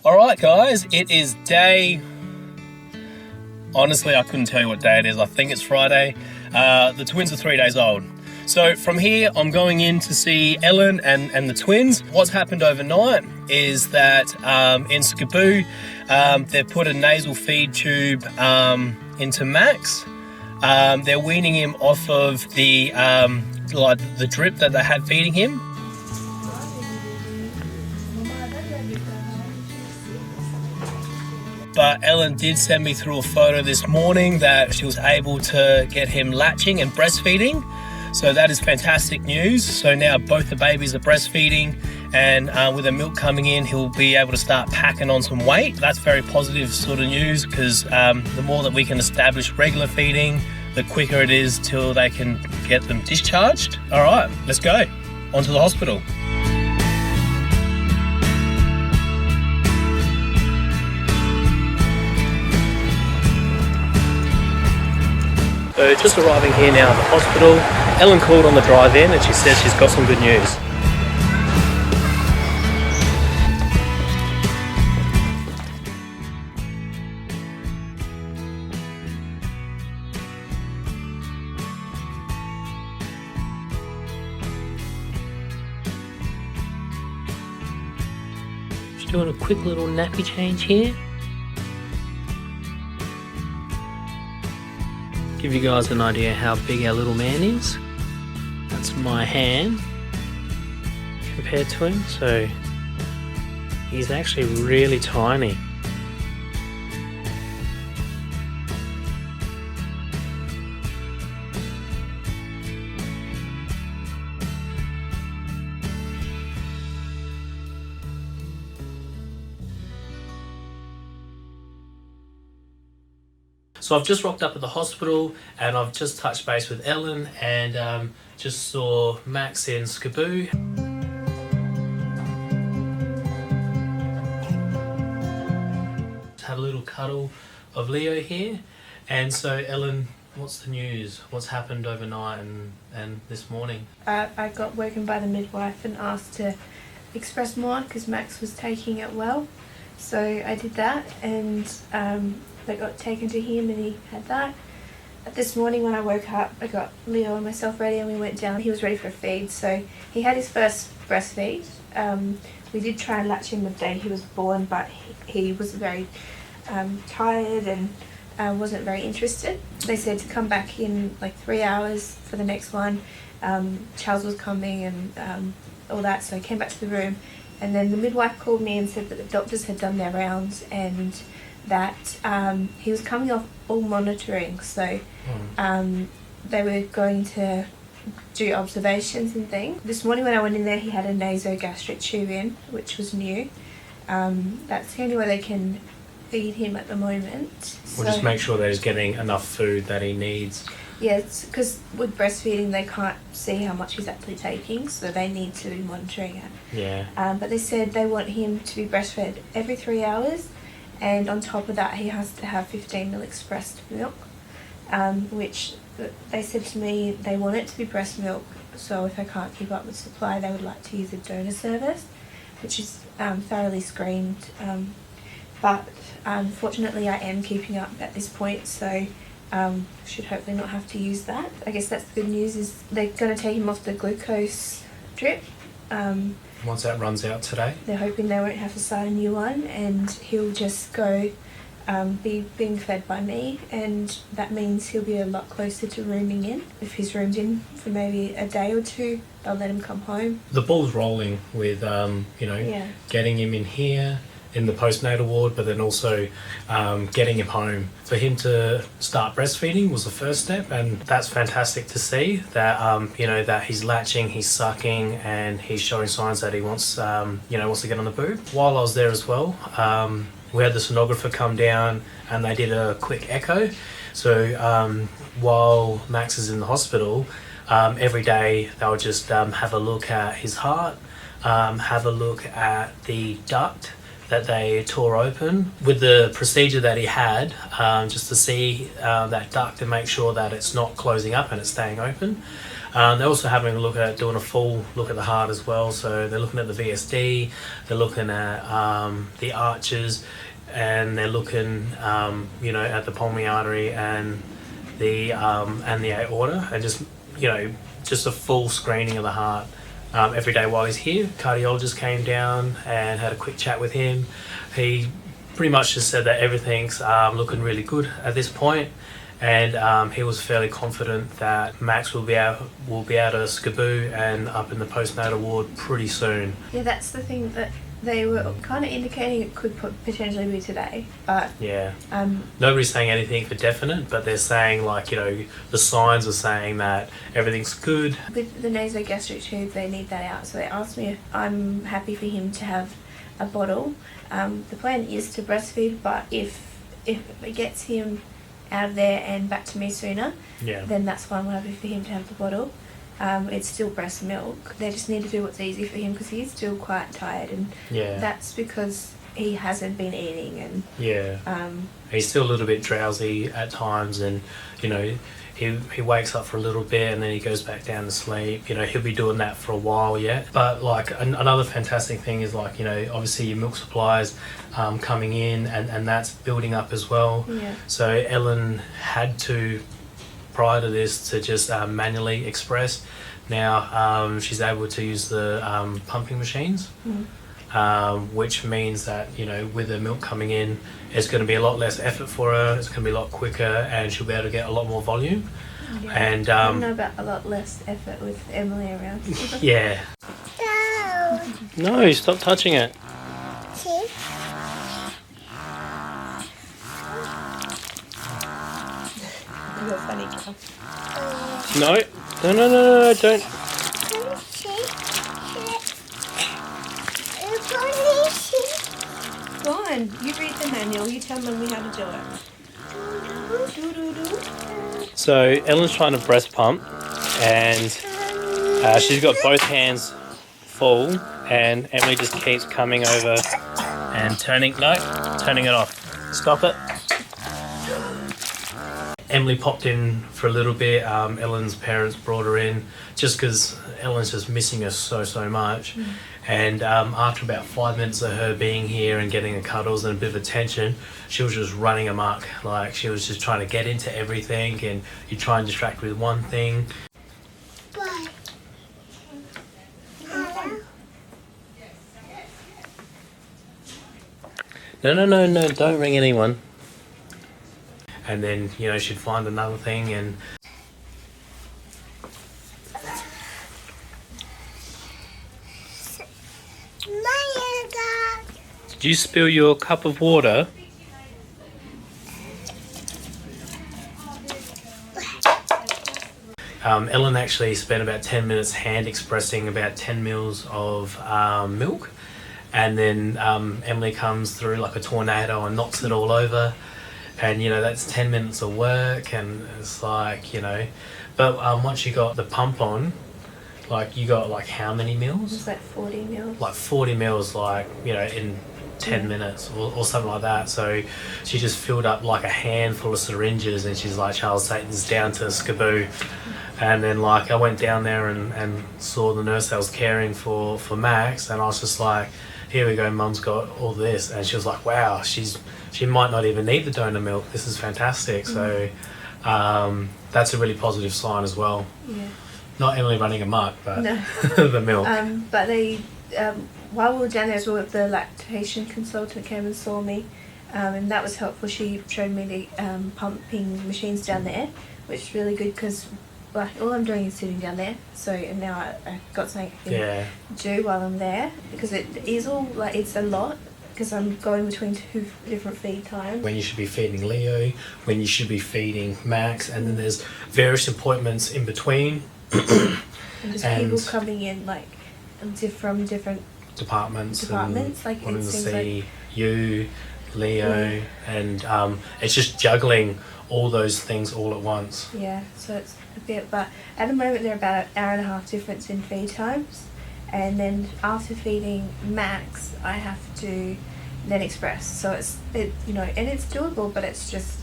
Alright guys, it is day... Honestly, I couldn't tell you what day it is. I think it's Friday. The twins are 3 days old. So from here, I'm going in to see Ellen and the twins. What's happened overnight is that in Skaboo, they've put a nasal feed tube into Max. They're weaning him off of the drip that they had feeding him. But Ellen did send me through a photo this morning that she was able to get him latching and breastfeeding. So that is fantastic news. So now both the babies are breastfeeding, and with the milk coming in, he'll be able to start packing on some weight. That's very positive sort of news, because the more that we can establish regular feeding, the quicker it is till they can get them discharged. All right, let's go. On to the hospital. So just arriving here now at the hospital. Ellen called on the drive-in and she says she's got some good news. Just doing a quick little nappy change here. Give you guys an idea how big our little man is. That's my hand compared to him, so he's actually really tiny. So I've just rocked up at the hospital and I've just touched base with Ellen and just saw Max in Skaboo. Had a little cuddle of Leo here. And so Ellen, what's the news? What's happened overnight and this morning? I got woken by the midwife and asked to express more because Max was taking it well. So I did that, and they got taken to him and he had that. This morning when I woke up, I got Leo and myself ready and we went down. He was ready for a feed, so he had his first breastfeed. We did try and latch him the day he was born, but he was very tired and wasn't very interested. They said to come back in like 3 hours for the next one. Charles was coming and all that, so I came back to the room, and then the midwife called me and said that the doctors had done their rounds and that he was coming off all monitoring, so they were going to do observations and things. This morning when I went in there, he had a nasogastric tube in, which was new. That's the only way they can feed him at the moment. We'll just make sure that he's getting enough food that he needs. Yeah, because with breastfeeding they can't see how much he's actually taking, so they need to be monitoring it. Yeah. But they said they want him to be breastfed every 3 hours, and on top of that he has to have 15 ml expressed milk, which they said to me they want it to be breast milk, so if they can't keep up with supply they would like to use a donor service, which is thoroughly screened. But unfortunately I am keeping up at this point, so should hopefully not have to use that. I guess that's the good news, is they're going to take him off the glucose drip. Once that runs out today, they're hoping they won't have to start a new one, and he'll just go be being fed by me, and that means he'll be a lot closer to rooming in. If he's roomed in for maybe a day or two, they'll let him come home. The ball's rolling with getting him in here in the postnatal ward, but then also getting him home. For him to start breastfeeding was the first step, and that's fantastic to see that that he's latching, he's sucking, and he's showing signs that he wants wants to get on the boob. While I was there as well, we had the sonographer come down and they did a quick echo. So while Max is in the hospital, every day they'll just have a look at his heart, have a look at the duct that they tore open with the procedure that he had, just to see that duct and make sure that it's not closing up and it's staying open. They're also having a look at doing a full look at the heart as well. So they're looking at the VSD, they're looking at the arches, and they're looking, at the pulmonary artery and the aorta, and just a full screening of the heart every day while he's here. Cardiologist came down and had a quick chat with him. He pretty much just said that everything's looking really good at this point, and he was fairly confident that Max will be able to skaboo and up in the postnatal ward pretty soon. Yeah, that's the thing that they were kind of indicating it could potentially be today, but yeah, nobody's saying anything for definite, but they're saying the signs are saying that everything's good. With the nasogastric tube, they need that out, so they asked me if I'm happy for him to have a bottle. The plan is to breastfeed, but if it gets him out of there and back to me sooner, then that's fine. I'm happy for him to have the bottle. It's still breast milk. They just need to do what's easy for him because he's still quite tired, and that's because he hasn't been eating, and he's still a little bit drowsy at times, and he wakes up for a little bit and then he goes back down to sleep. He'll be doing that for a while yet. But another fantastic thing is obviously your milk supply is coming in, and that's building up as well. So Ellen had to, prior to this, to just manually express. Now she's able to use the pumping machines, which means that with the milk coming in, it's going to be a lot less effort for her. It's going to be a lot quicker, and she'll be able to get a lot more volume. And I don't know about a lot less effort with Emily around. Yeah. No, stop touching it. See? You're a funny girl. No, don't. Go on, you read the manual, you tell Mummy how to do it. So Ellen's trying to breast pump, and she's got both hands full, and Emily just keeps coming over and turning it off. Stop it. Emily popped in for a little bit. Ellen's parents brought her in just because Ellen's just missing her so much. And after about 5 minutes of her being here and getting the cuddles and a bit of attention, she was just running amok. She was just trying to get into everything, and you try and distract with one thing. No, don't ring anyone. And then, she'd find another thing, and did you spill your cup of water? Ellen actually spent about 10 minutes hand expressing about 10 mils of milk, and then Emily comes through like a tornado and knocks it all over. And that's 10 minutes of work, and it's but once you got the pump on, you got how many mils? It's 40 mils. 40 mils, in 10 minutes or something like that. So she just filled up a handful of syringes, and she's like, Charles, take this down to skaboo. And then I went down there and saw the nurse that was caring for Max, and I was just like, here we go, Mum's got all this. And she was like, wow, she might not even need the donor milk. This is fantastic. So that's a really positive sign as well. Yeah. Not Emily running amok, but no. the milk. But they, while we were down there as well, the lactation consultant came and saw me, and that was helpful. She showed me the pumping machines down there, which is really good because all I'm doing is sitting down there. So and now I got something I can do while I'm there, because it is all it's a lot. Because I'm going between 2 different feed times. When you should be feeding Leo, when you should be feeding Max, and then there's various appointments in between. And just people coming in from different departments. Wanting to see you, Leo, and it's just juggling all those things all at once. Yeah, so it's a bit, but at the moment they're about an hour and a half difference in feed times. And then after feeding Max, I have to then express. So and it's doable, but it's just.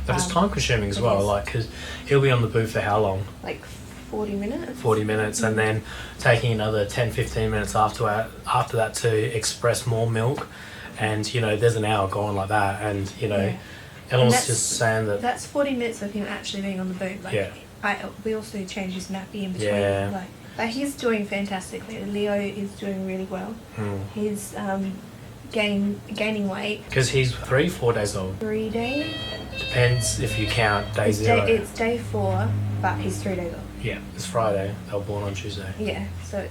But it's time consuming as well, because he'll be on the booth for how long? 40 minutes. 40 minutes, and then taking another 10-15 minutes after that to express more milk. And, you know, there's an hour gone like that. And, you know, Ellen was just saying that... That's 40 minutes of him actually being on the boat. Like, we also changed his nappy in between. Yeah. Like he's doing fantastically. Leo is doing really well. He's gaining weight. Because he's 4 days old. 3 days? Depends if you count day 0. It's day 4, but he's 3 days old. Yeah, it's Friday. They were born on Tuesday. Yeah, so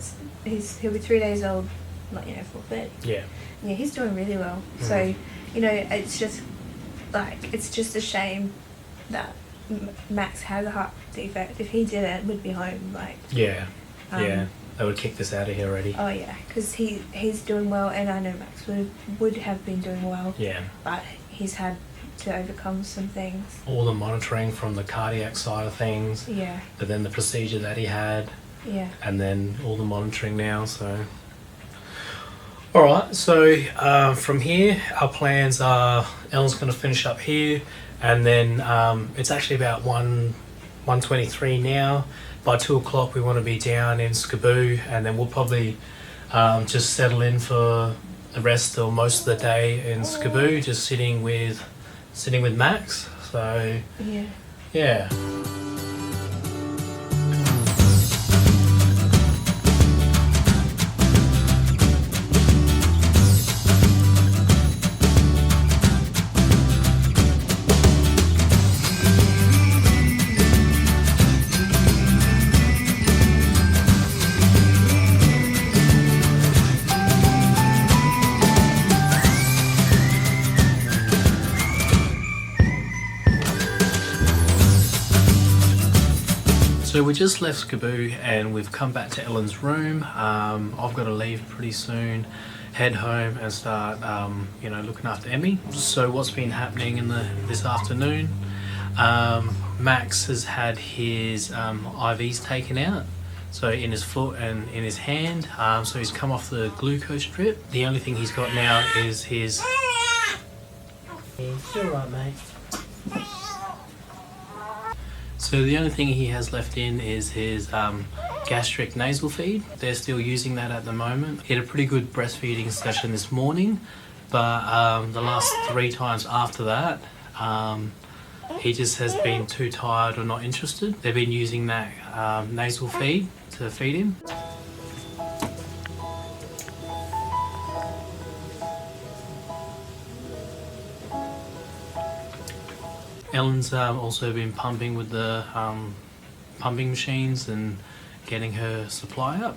he'll be 3 days old, like, 4:30. Yeah. Yeah, he's doing really well. So, you know, it's just a shame that Max has a heart defect. If he didn't, we'd be home. Yeah. They would kick this out of here already. Oh yeah, because he's doing well, and I know Max would have been doing well. Yeah. But he's had to overcome some things. All the monitoring from the cardiac side of things. Yeah. But then the procedure that he had. Yeah. And then all the monitoring now, so... Alright, so from here, our plans are... Ellen's going to finish up here, and then it's actually about 1:23 now. By 2 o'clock we want to be down in Skaboo, and then we'll probably just settle in for the rest or most of the day in Skaboo, just sitting with Max. So yeah. So we just left Skaboo and we've come back to Ellen's room. I've got to leave pretty soon, head home and start, looking after Emmy. So what's been happening this afternoon? Max has had his IVs taken out, so in his foot and in his hand. So he's come off the glucose drip. The only thing he's got now is his... You're right, mate. So the only thing he has left in is his gastric nasal feed. They're still using that at the moment. He had a pretty good breastfeeding session this morning, but the last 3 times after that, he just has been too tired or not interested. They've been using that nasal feed to feed him. Ellen's also been pumping with the pumping machines and getting her supply up.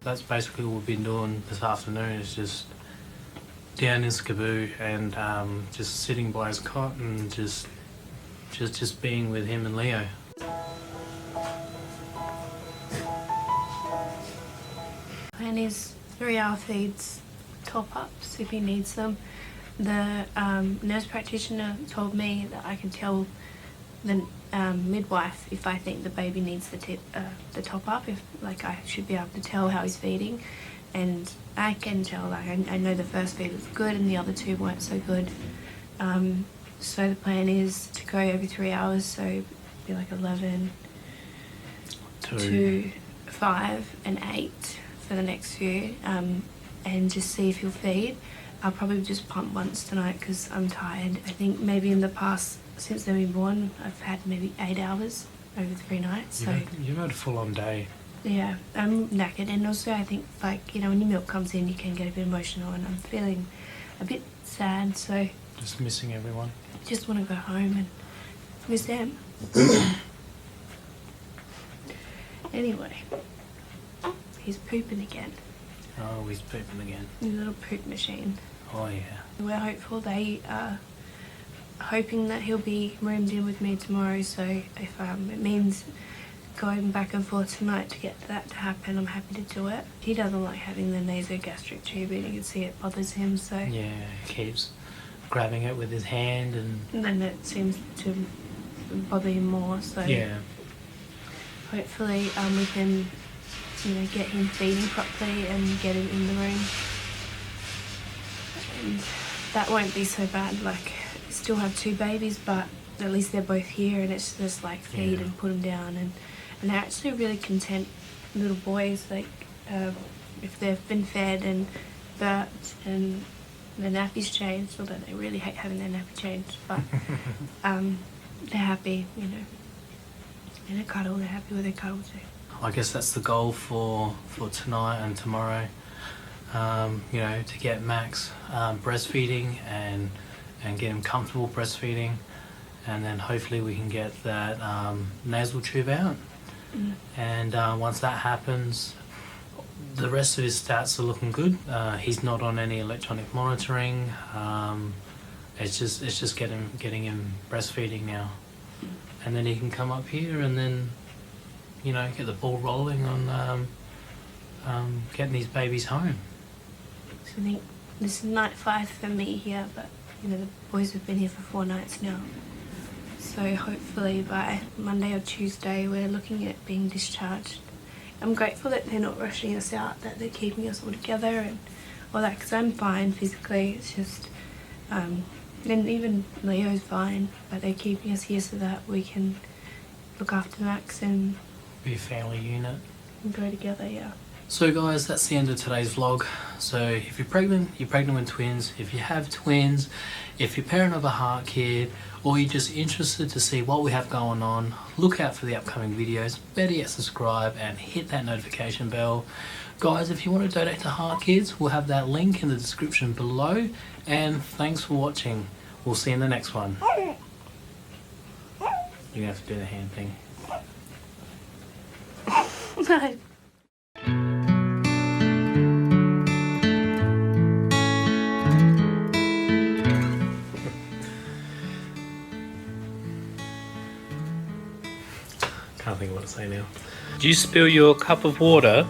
That's basically what we've been doing this afternoon, is just down in Skaboo and just sitting by his cot and just being with him and Leo. And his 3-hour feeds, top-ups if he needs them. The nurse practitioner told me that I can tell the midwife if I think the baby needs the top-up, if I should be able to tell how he's feeding. And I can tell, I know the first feed was good and the other 2 weren't so good. So the plan is to go every 3 hours, so it'd be 11, 2, 5 and 8 for the next few, and just see if he'll feed. I'll probably just pump once tonight because I'm tired. I think maybe in the past, since they've been born, I've had maybe 8 hours over 3 nights. So you've had a full-on day. Yeah, I'm knackered, and also I think when your milk comes in you can get a bit emotional, and I'm feeling a bit sad, so... Just missing everyone. Just want to go home and miss them. Anyway, he's pooping again. Oh, he's pooping again. The little poop machine. Oh yeah. We're hopeful. They are hoping that he'll be roomed in with me tomorrow, so if it means going back and forth tonight to get that to happen, I'm happy to do it. He doesn't like having the nasogastric tubing. You can see it bothers him, so... Yeah, he keeps grabbing it with his hand and then it seems to bother him more, so... Yeah. hopefully we can, you know, get him feeding properly and get him in the room. And that won't be so bad. Like, still have 2 babies, but at least they're both here, and it's just like feed and put them down, and they're actually really content little boys. Like, if they've been fed and burped and their nappy's changed, although they really hate having their nappy changed, but they're happy, you know. And they cuddle, they're happy with their cuddle too. I guess that's the goal for tonight and tomorrow. You know, to get Max breastfeeding and get him comfortable breastfeeding, and then hopefully we can get that nasal tube out. And once that happens, the rest of his stats are looking good. He's not on any electronic monitoring. It's just getting him breastfeeding now, and then he can come up here and then, you know, get the ball rolling on getting these babies home. So I think this is night 5 for me here, but you know, the boys have been here for 4 nights now. So hopefully by Monday or Tuesday we're looking at being discharged. I'm grateful that they're not rushing us out, that they're keeping us all together and all that, because I'm fine physically. It's just, and even Leo's fine, but they're keeping us here so that we can look after Max and Be a family unit. grow together, yeah. So guys, that's the end of today's vlog. So if you're pregnant with twins. If you have twins, if you're parent of a heart kid, or you're just interested to see what we have going on, look out for the upcoming videos. Better yet, subscribe and hit that notification bell. Guys, if you want to donate to Heart Kids, we'll have that link in the description below. And thanks for watching. We'll see you in the next one. You're gonna have to do the hand thing. No. Can't think of what to say now. Did you spill your cup of water